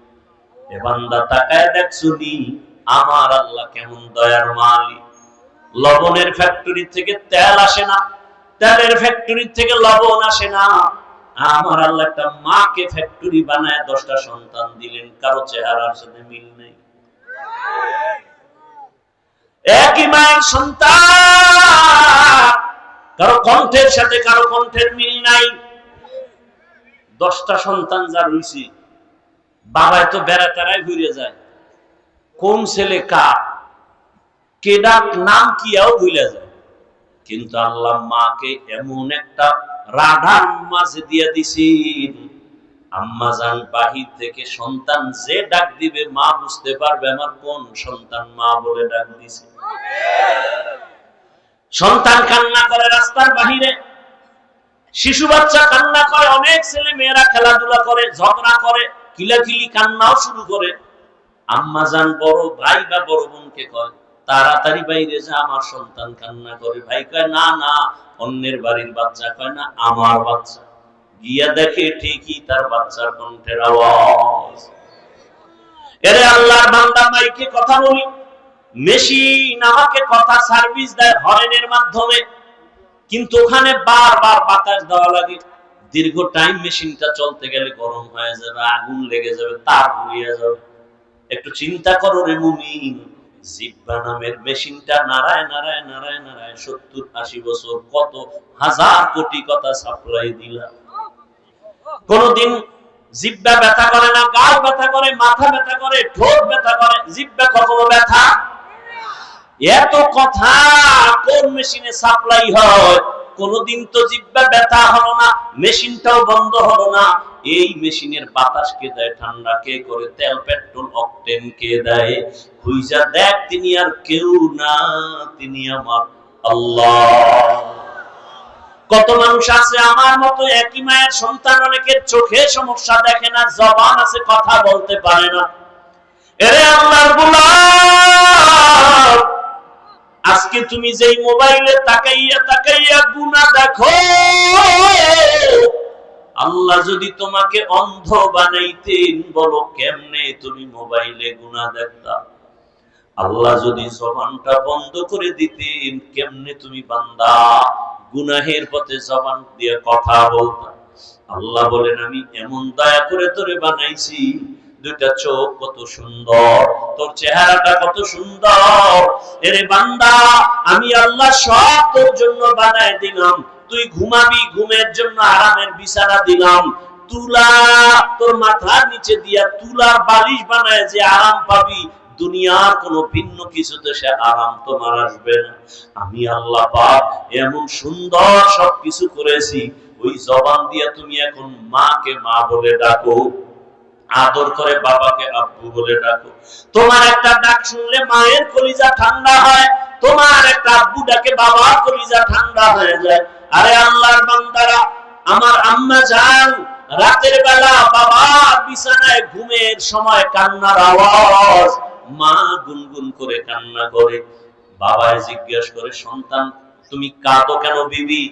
এ বান্দা তাকায় দেখছুনি আমার আল্লাহ কেমন দয়ার মালিক। লবণের ফ্যাক্টরি থেকে তেল আসে না, তেলের ফ্যাক্টরি থেকে লবণ আসে না। আমার আল্লাহ একটা মাকে ফ্যাক্টরি বানায় 10টা সন্তান দিলেন, কারো চেহারার সাথে মিল নেই। একই মায়ের সন্তান, কারো কণ্ঠের সাথে কারো কণ্ঠের মিল নাই। 10টা সন্তান যা রইছে, বাবা তো বেড়াতেরাই ঘুরে যায়, কোন ছেলে কার, কেডার নাম কিয়াও ভুলে যায়। কিন্তু আল্লাহ মাকে এমন একটা রাধার মাঝে দিয়ে দিছেন, আম্মা জান বাহির থেকে সন্তান যে ডাক দিবে মা বুঝতে পারবে আমার কোন সন্তান মা বলে ডাক দিছে। সন্তান কান্না করে রাস্তার বাহিরে, শিশু বাচ্চা কান্না করে, অনেক ছেলে মেয়েরা খেলাধুলা করে, ঝগড়া করে, কিলাকিলি কান্নাও শুরু করে। আম্মা জান বড় ভাই বা বড় বোনকে কয়, তাড়াতাড়ি বাইরে যা, আমার সন্তান কান্না করে। ভাই কয়, না না, অন্যের বাড়ির বাচ্চা। কয় না, আমার বাচ্চা। গিয়া দেখে ঠিকই তার বাচ্চার কণ্ঠের আওয়াজ। এরে আল্লাহর বান্দা, মাইকে কথা বলি, মেশিন আমাকে কথা সার্ভিস দেয় হরেনের মাধ্যমে, কিন্তু ওখানে বারবার বাতাস দেওয়া লাগে। দীর্ঘ টাইম মেশিনটা চলতে গেলে গরম হয়ে যাবে, আগুন লেগে যাবে, তার পুড়িয়ে যাবে। একটু চিন্তা করো রে মুমিন, জিহ্বা নামের মেশিনটা নাড়ায় নাড়ায় নাড়ায় নাড়ায় 70-80 বছর কত হাজার কোটি কথা সাপ্লাই দিলাম। কোনদিন জিহ্বা ব্যথা করে না? গাল ব্যথা করে, মাথা ব্যথা করে, ঠোঁট ব্যথা করে, জিহ্বা কখনো ব্যথা? এত কথা কোন মেশিনে সাপ্লাই হয়? কোনদিন তো জিহ্বা ব্যথা হলো না, মেশিনটাও বন্ধ হলো না। এই মেশিনের বাতাস কে দেয়? ঠান্ডা কে করে? তেল, পেট্রোল, অকটেন কে দেয়? খুঁজা দেখ, তিনি আর কেউ না, তিনি আমার আল্লাহ। কত মানুষ আছে আমার মতো, একই মায়ের সন্তান, অনেকের চোখে সমস্যা, দেখে না, জবান আছে, কথা বলতে পারে না। এরে আল্লাহর গোলাম, আজকে তুমি যেই মোবাইলে তাকাইয়া তাকাইয়া গুনাহ দেখো, আল্লাহ যদি তোমাকে অন্ধ বানাইতেন, বলো কেমনে তুমি মোবাইলে গুনাহ দেখতা? আল্লাহ যদি জবানটা বন্ধ করে দিতেন, কেমনে তুমি বান্দা গুনাহের পথে জবান দিয়ে কথা বলতা? আল্লাহ বলেন, আমি এমন দয়া করে তোরে বানাইছি, দুইটা চোখ কত সুন্দর, তোর চেহারাটা কত সুন্দর। এরে বান্দা, আমি আল্লাহ সব তোর জন্য বানায় দিলাম। তুই ঘুমাবি, ঘুমের জন্য আরামের বিছানা দিলাম। তুলা তোর মাথার নিচে দিয়া তুলার বালিশ বানায় যে আরাম পাবি, দুনিয়ার কোন ভিন্ন কিছুতে সে আরাম তোমার আসবে না। আমি আল্লাহ পাক এমন সুন্দর সবকিছু করেছি, ওই জবান দিয়া তুমি এখন মাকে মা বলে ডাকো, আদর করে বাবাকে আব্বু বলে ডাকো। তোমার একটা ডাক শুনলে মায়ের কলিজা ঠান্ডা হয়, তোমার একটা আব্বু ডাকে বাবার কলিজা ঠান্ডা হয়ে যায়। আরে আল্লাহর বান্দারা, আমার আম্মা জান রাতের বেলা বাবা বিছানায় ঘুমের সময় কান্নার আওয়াজ, মা গুনগুন করে কান্না করে। বাবায় জিজ্ঞাসা করে, সন্তান তুমি কাঁদো কেন বিবি?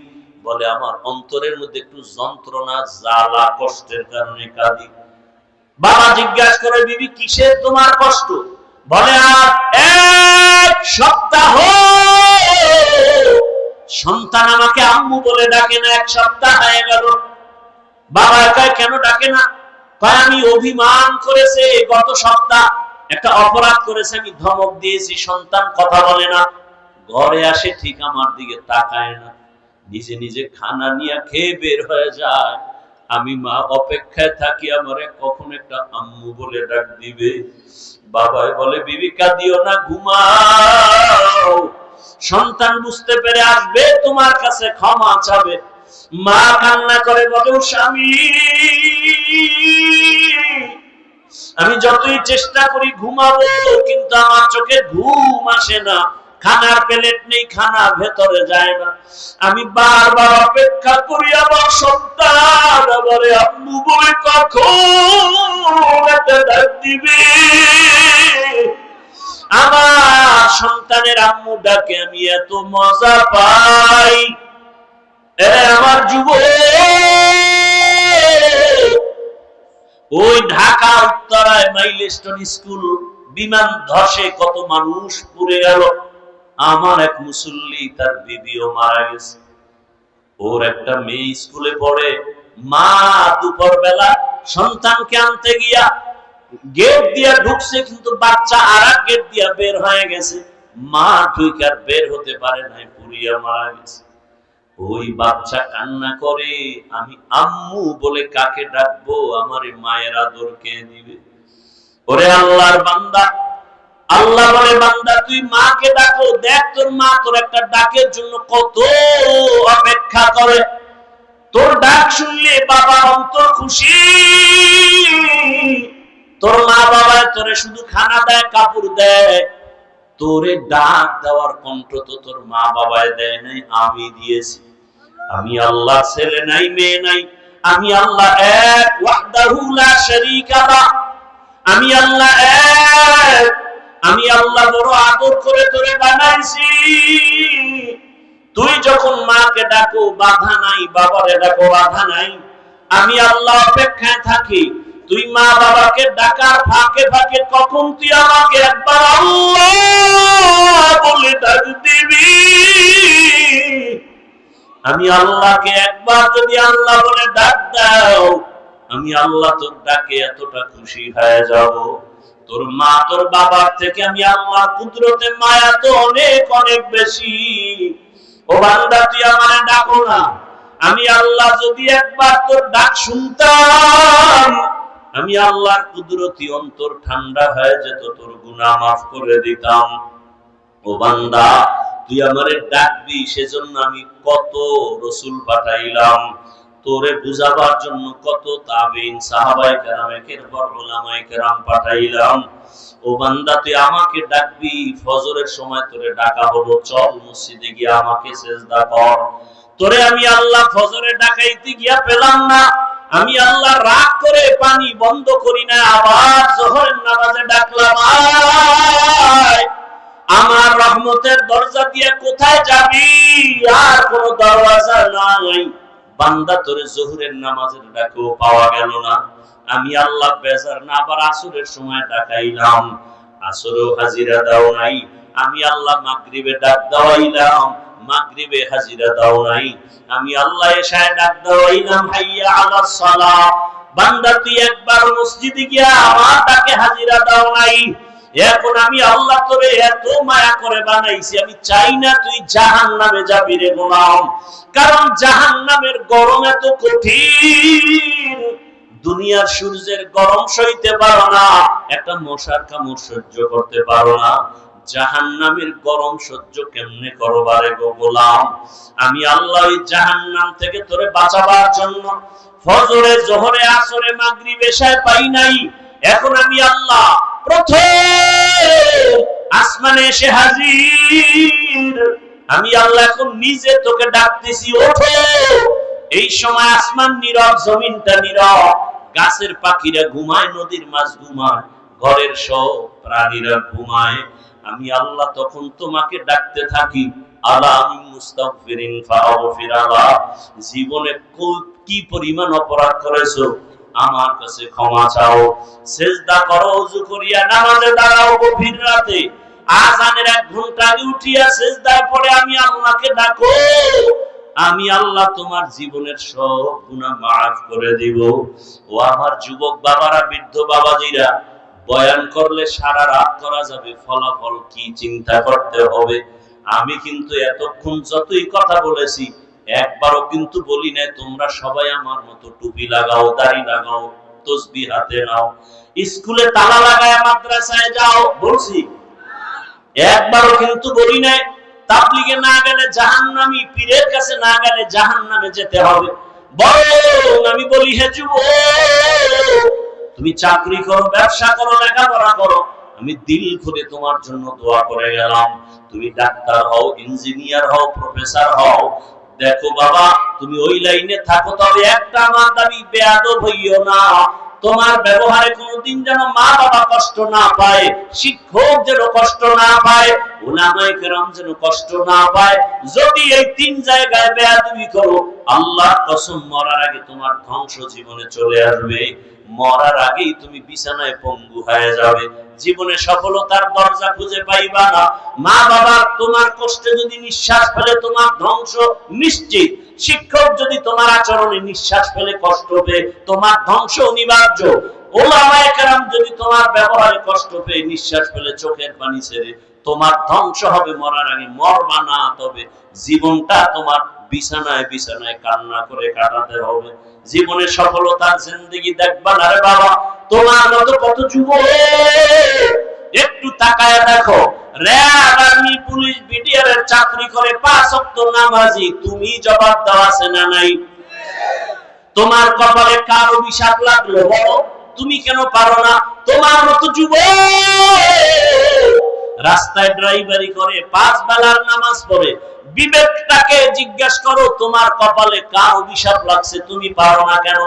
বলে, আমার অন্তরের মধ্যে একটু যন্ত্রণা, জ্বালা, কষ্টের কারণে কাঁদি। বাবা জিজ্ঞাসা করে, বিবি কিসের তোমার কষ্ট? বলে, আর এক সপ্তাহ সন্তান আমাকে আম্মু বলে ডাকে না, এক সপ্তাহ হয়ে গেল। বাবা কয়, কেন ডাকে না? কয়, আমি অভিমান করেছে, গত সপ্তাহ একটা অপরাধ করেছে, আমি ধমক দিয়েছি, সন্তান কথা বলে না, ঘরে আসে ঠিক আমার দিকে তাকায় না, নিজে নিজে খানা নিয়ে খেয়ে বের হয়ে যায়। আমি মা অপেক্ষায় থাকি আমারে কখন একটা আম্মু বলে ডাক দিবে। বাবাই বলে, বিবি কাঁদিও না, ঘুমাও। সন্তান বুঝতে পেরে আসবে, তোমার কাছে ক্ষমা চাবে। মা কান্না করে বলে, স্বামী আমি যতই চেষ্টা করি ঘুমাবো, কিন্তু আমার চোখে ঘুম আসে না, খানার প্লেট নেই, খানা ভেতরে যায় না। আমি বারবার অপেক্ষা করি, আমার সন্তান আমারে আম্মু বলে কখন একটা ডাক দিবে। আমার সন্তানের আম্মু ডাকে আমি এত মজা পাই। আমার যুবক, ওই ঢাকা উত্তরায় মাইলস্টোন স্কুল বিমান ধসে কত মানুষ পুড়ে গেল। আমার এক মুসল্লি, তার বিবিও মারা গেছে। ওর একটা মেয়ে স্কুলে পড়ে, মা দুপুর বেলা সন্তানকে আনতে গিয়া গেট দিয়া ঢুকছে, কিন্তু বাচ্চা আর এক গেট দিয়া বের হয়ে গেছে। মা ঢুকার বের হতে পারে নাই, পুড়িয়া মারা গেছে। ওই বাচ্চা কান্না করে, আমি আম্মু বলে কাকে ডাকবো? আমার মায়ের আদর কে দিবে? ওরে আল্লাহর বান্দা, আল্লাহ বলে, বান্দা তুই মাকে ডাকো, দেখ তোর মা তোর একটা ডাকের জন্য কত অপেক্ষা করে। তোর ডাক শুনলে বাবার অন্তর খুশি। তোর মা বাবা তোরে শুধু খানা দেয়, কাপড় দেয়, তোরে ডাক দেওয়ার কণ্ঠ তো তোর মা বাবায় দেয় নাই, আমি দিয়েছি। আমি আল্লাহ, ছেলে নাই মেয়ে নাই, আমি আল্লাহ এক, ওয়াহদাহু লা শারীকা লাহ। আমি আল্লাহ এক, আমি আল্লাহ বড় আদর করে তোরে বানাইছি। তুই যখন মাকে ডাকো বাধা নাই, বাবারে ডাকো বাধা নাই। আমি আল্লাহ অপেক্ষায় থাকি, তুই মা বাবাকে ডাকার ফাঁকে ফাঁকে কখন তুই আমাকে একবার আল্লাহ বলে ডাক দিবি। আমি আল্লাহকে একবার যদি আল্লাহ বলে ডাক দাও, আমি আল্লাহ তোর ডাকে এতটা খুশি হয়ে যাব। তোর মা তোর বাবার থেকে আমি আল্লাহ কুদরতে মায়া তো অনেক অনেক বেশি। ও বান্দা, তুই আমারে ডাকো না, আমি আল্লাহ যদি একবার তোর ডাক শুনতাম, আমি আল্লাহর কুদরতি অন্তর ঠান্ডা হয়ে যেত, তোর গুনাহ মাফ করে দিতাম। ও বান্দা, তুই আমারে ডাকবি, সেজন্য আমি কত রাসূল পাঠাইলাম, তোরে বুঝাবার জন্য কত তাবিঈন, সাহাবায়ে কেরামে কেরবার, উলামায়ে কেরাম পাঠাইলাম। ও বান্দা, তুই আমাকে ডাকবি, ফজরের সময় তোরে ডাকা হলো, চল মসজিদে গিয়ে আমাকে সিজদা কর। তোরে আমি আল্লাহ ফজরে ডাকাইতে গিয়া পেলাম না, আমি আল্লাহ রাগ করে পানি বন্ধ করি না, আবার যোহরের নামাজে ডাকলাম, আয় আমার রহমতের দরজা দিয়ে কোথায় যাবি? আর কোন দরওয়াজা নাই। বান্দা, তোরে যোহরের নামাজের ডাকেও পাওয়া গেল না, আমি আল্লাহ বেজার না, আবার আসরের সময় ডাকাইলাম, আসরেও হাজিরা দাও নাই। আমি আল্লাহ মাগরিবে ডাক দাওয়াইলাম, মাগরিবে হাজিরা দাও নাই। আমি আল্লাহ এশায় ডাক দাওয়াইলাম, হাইয়া আলাস সালাহ। বান্দা, তুই একবার মসজিদে গিয়া আমার ডাকে হাজিরা দাও নাই। এখন আমি আল্লাহ তোরে এত মায়া করে বানাইছি, আমি চাই না তুই জাহান্নামে যাবি রে গোলাম, কারণ জাহান্নামের গরম এত কঠিন, দুনিয়ার সূর্যের গরম সইতে পারো না, একটা মশার কামড় সহ্য করতে পারো না, জাহান্নামের গরম সহ্য কেমনে করবারে গো গোলাম? আমি আল্লাহ ওই জাহান্নাম থেকে তোরে বাঁচাবার জন্য ফজরে, যোহরে, আসরে, মাগরিবে, এশায় পাই নাই। এখন আমি আল্লাহ প্রথম আসমানে এসে হাজির, আমি আল্লাহ এখন নিজে তোকে ডাকতেছি, ওঠো। এই সময় আসমান নীরব, জমিনটা নীরব, গাছের পাখিরা ঘুমায়, নদীর মাছ ঘুমায়, ঘরের সব প্রাণীরা ঘুমায়। আমি আল্লাহ তখন তোমাকে ডাকতে থাকি, আলা আমি মুস্তাগফিরিন ফাগফির আলা, জীবনে কি পরিমাণ অপরাধ করেছো, আমার কাছে ক্ষমা চাও। সিজদা করো, ওযু করিয়া নামাজে দাঁড়াও, গভীর রাতে আযানের 1 ঘন্টা আগে উঠিয়া সিজদায় পড়ে আমি আল্লাহকে ডাকো, আমি আল্লাহ তোমার জীবনের সব গুনাহ মাফ করে দিব। ও আমার যুবক বাবারা, বৃদ্ধ বাবাজিরা, বয়ান করলে সারা রাত করা যাবে, ফলাফল কি চিন্তা করতে হবে। আমি কিন্তু এতক্ষণ যতই কথা বলেছি, একবারও কিন্তু বলি না তোমরা সবাই আমার মতো টুপি লাগাও, দাড়ি লাগাও, তাসবিহ হাতে নাও, স্কুলে তালা লাগায় মাদ্রাসায় যাও, বলছি? একবারও কিন্তু বলি না তাবলীগে না গেলে জাহান্নামী, পীরের কাছে না গেলে জাহান্নামে যেতে হবে। বরং আমি বলি, হে যুবক, তুমি চাকরি করো, ব্যবসা করো, লেখাপড়া করো, আমি দিল খুলে তোমার জন্য দোয়া করে গেলাম। তুমি ডাক্তার হও, ইঞ্জিনিয়ার হও, প্রফেসর হও, দেখো বাবা, তুমি ওই লাইনে থাকো, তবে একটা আমার দাবি, বেয়াদব হইও না। তোমার ব্যবহারে কোনদিন যেন মা বাবা কষ্ট না পায়, শিক্ষক যেন কষ্ট না পায়, উলামায়ে কেরাম যেন কষ্ট না পায়। যদি এই 3 জায়গায় বেয়াদবি করো, আল্লাহর কসম, মরার আগে তোমার ধ্বংস জীবনে চলে আসবে, মরার আগেই তুমি বিছানায় পঙ্গু হয়ে যাবে, জীবনে সফলতার দরজা খুঁজে পাইবা না। মা বাবা তোমার কষ্টে যদি নিঃশ্বাস ফেলে, তোমার ধ্বংস নিশ্চিত। শিক্ষক যদি তোমার আচরণে নিঃশ্বাস ফেলে, কষ্ট পেয়ে, তোমার ধ্বংস অনিবার্য। উলামায়ে কেরাম যদি তোমার ব্যবহারে কষ্ট পেয়ে, নিঃশ্বাস ফেলে, চোখের পানি ছেড়ে, তোমার ধ্বংস হবে মরার আগে। মরবা না, তবে জীবনটা তোমার বিছানায় বিছানায় কান্না করে কাটাতে হবে। জীবনে সফলতার জিন্দেগি দেখবা না রে বাবা। তোমার মতো কত যুবক, একটু তাকায় দেখো, র‍্যাব, আর্মি, পুলিশ, বিডিআর এর চাকরি করে, 5 ওয়াক্ত নামাজি, তুমি জবাব দাও আছে না নাই? তোমার কপালে কার অভিশাপ লাগলো বলো? তুমি কেন পারো না? তোমার মতো যুবক রাস্তায় ড্রাইভারি করে, 5 বেলার নামাজ পড়ে, বিবেকটাকে জিজ্ঞাসা করো, তোমার কপালে কার অভিশাপ লাগছে, তুমি পারো না কেন?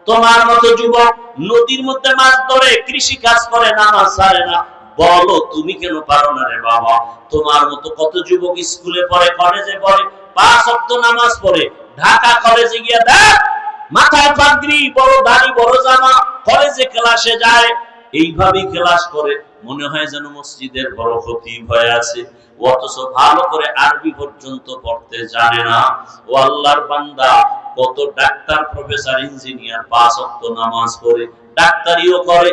তোমার মতো যুবক নদীর মধ্যে মাছ ধরে, কৃষি কাজ করে, নামাজ ছাড়ে না, বলো তুমি কেন পারো না রে বাবা? তোমার মতো কত যুবক স্কুলে পড়ে, কলেজে পড়ে, 5 ওয়াক্ত নামাজ পড়ে, ঢাকা কলেজে গিয়ে দেখ, মাথায় পাগড়ি, বড় দাড়ি, বড় জামা, কলেজে ক্লাসে যায়, এইভাবে ক্লাস করে, মনে হয় যেন মসজিদের বড় খতিব হয়ে আছে, অথচ ভালো করে আরবি পর্যন্ত পড়তে জানে না। ও আল্লাহর বান্দা, কত ডাক্তার, প্রফেসর, ইঞ্জিনিয়ার 5 ওয়াক্ত নামাজ পড়ে, ডাক্তারিও করে,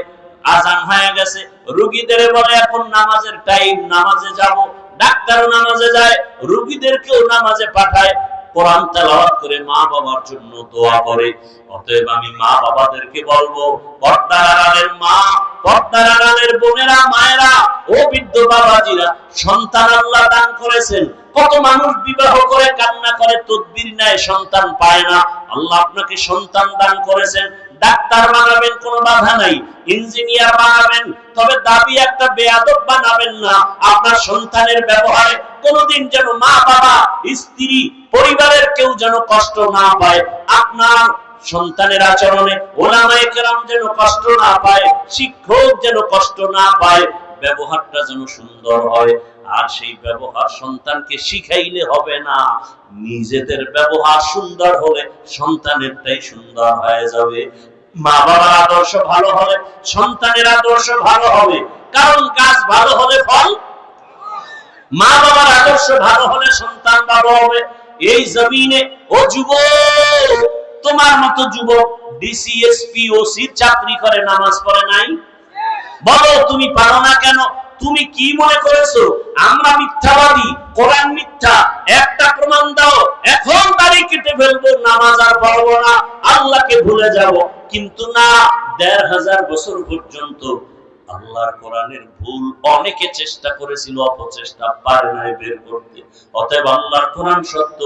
আজান হয়ে গেছে, রোগীদের বলে এখন নামাজের টাইম, নামাজে যাব, ডাক্তারও নামাজে যায়, রোগীদেরকেও নামাজে পাঠায়, কোরআন তেলাওয়াত করে মা বাবার জন্য দোয়া করে। অতএব আমি মা বাবাদেরকে বলবো, পর্দার আড়ালের মা, পর্দার আড়ালের বোনেরা, মায়েরা, ও বৃদ্ধ বাবাজিরা, সন্তান আল্লাহ দান করেছেন। কত মানুষ বিবাহ করে কান্না করে, তদবির নেয়, সন্তান পায় না। আল্লাহ আপনাকে সন্তান দান করেছেন। ডাক্তার বানাবেন, কোনো বাধা নাই। ইঞ্জিনিয়ার বানাবেন, তবে দাবি একটা বেয়াদব বানাবেন না। আপনার সন্তানের ব্যবহারে কোনোদিন যেন মা বাবা, স্ত্রী, পরিবারের কেউ যেন কষ্ট না পায়। আপনার সন্তানের আচরণে ওলামায়ে কেরাম যেন কষ্ট না পায়, শিক্ষক যেন কষ্ট না পায়। ব্যবহারটা যেন সুন্দর হয়। আর সেই ব্যবহার সন্তানকে শিখাইলে হবে না, নিজেদের ব্যবহার সুন্দর হলে সন্তানেরটাই সুন্দর হয়ে যাবে। মা বাবার আদর্শ ভালো হলে সন্তানের আদর্শ ভালো হবে। কারণ গাছ ভালো হলে ফল, মা বাবার আদর্শ ভালো হলে সন্তান ভালো হবে। এই জমিনে ও যুবক, তোমার মতো যুবক ডিসিএসপি ওসির চাকরি করে, নামাজ পড়ে নাই? বলো তুমি পারো না কেন? তুমি কি মনে করেছো আমরা মিথ্যাবাদী, কোরআন মিথ্যা? একটা প্রমাণ দাও, এখন দাড়ি কেটে ফেলবো, নামাজ আর পড়বো না, আল্লাহকে ভুলে যাব। কিন্তু না, ১৫০০ বছর পর্যন্ত আল্লাহর কোরআনের ভুল অনেকে চেষ্টা করেছিল, অপচেষ্টা পারে নাই বের করতে। অতএব আল্লাহর কোরআন সত্য,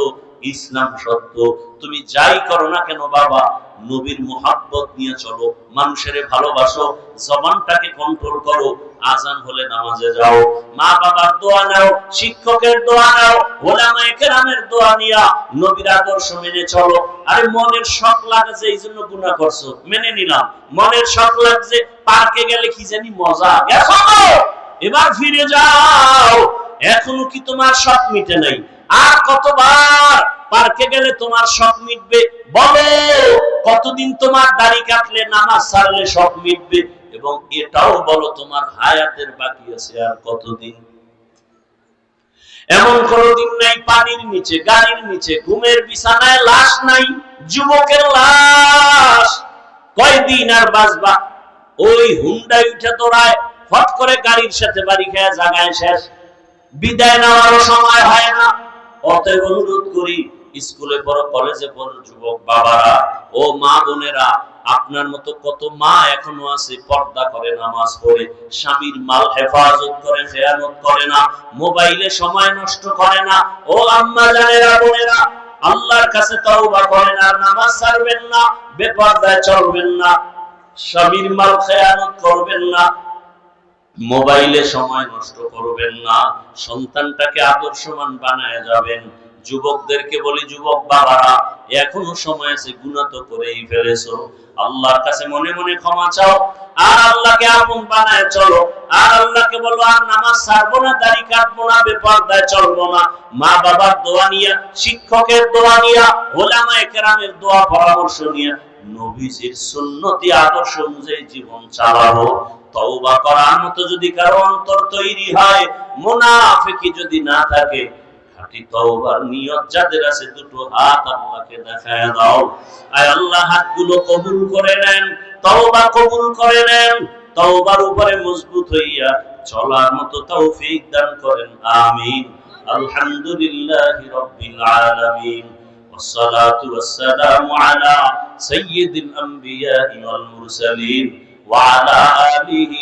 ইসলাম সত্য। তুমি যাই করো না কেন বাবা, নবীর মুহাব্বত নিয়ে চলো, মানুষের ভালোবাসো, জবানটাকে কন্ট্রোল করো। আজান হলে নামাজে যাও, মা বাবার দোয়া নাও, শিক্ষকের দোয়া নাও, ওলামায়ে কেরামের দোয়া নিয়া নবীর আদর্শ মেনে চলো। আরে মনের শখ লাগছে, এই জন্য গুনাহ করছো, মেনে নিলাম। মনের শখ লাগছে, পার্কে গেলে কি জানি মজা, গেছো এবার ফিরে যাও। এখনো কি তোমার শখ মিটে নাই? আর কতবার পার্কে গেলে তোমার শখ মিটবে? বলো, কতদিন তোমার দাড়ি কাটলে, নামাজ ছাড়লে শখ মিটবে? এবং এটাও বলো, তোমার হায়াতের বাকি আছে আর কতদিন? এমন কোনদিন নাই পানির নিচে, গাড়ির নিচে, ঘুমের বিছানায় লাশ নাই, যুবকের লাশ। কয়দিন আর বাঁচবা? ওই হুন্ডায় উঠে দৌড়ায়, ফট করে গাড়ির সাথে বাড়ি খেয়ে জায়গায় শেষ, বিদায় নেওয়ারও সময় হয় না। অতএব অনুরোধ করি, স্কুলে পড়ো, কলেজে পড়ো যুবক বাবারা, ও মা বোনেরা, আপনার মতো কত মা এখনো আছে, পর্দা করে, নামাজ পড়ে, স্বামীর মাল হেফাজত করে, খেয়ানত করে না, মোবাইলে সময় নষ্ট করে না। ও আম্মা জানেরা, বোনেরা, আল্লাহর কাছে তওবা করেন আর নামাজ ছাড়বেন না, বেপরদায় চলবেন না, স্বামীর মাল খেয়ানত করবেন না, মোবাইলে সময় নষ্ট করবেন না, সন্তানটাকে আদর্শমান বানায় যাবেন। যুবকদেরকে বলি, যুবক বাবারা, এখনো সময় আছে, গুনাহ তো করেই ফেলেছো, আল্লাহর কাছে মনে মনে ক্ষমা চাও, আর আল্লাহকে আপন বানায় চলো। আর আল্লাহকে বলো, আর নামাজ ছাড়বো না, দাড়ি কাটবো না, বেপরদায় চলবো না। মা বাবার দোয়া নিয়া, শিক্ষকের দোয়া নিয়া, ওলামায়ে কেরামের দোয়া পরামর্শ নিয়া, নবীজির সুন্নতি আদর্শ অনুযায়ী জীবন চালাবো। তওবা করার মতো যদি কারো অন্তর তৈরি হয়, মুনাফিকি যদি না থাকে, খাঁটি তওবার নিয়ত যাদের আছে, দুটো হাত আল্লাহকে দেখায় দাও। আয় আল্লাহ, হাতগুলো কবুল করে নেন, তওবা কবুল করে নেন, তওবার উপরে মজবুত হইয়া চলার মতো তৌফিক দান করেন। আমিন। আলহামদুলিল্লাহি রাব্বিল আলামিন। والصلاة والسلام على سيد الأنبياء والمرسلين وعلى آله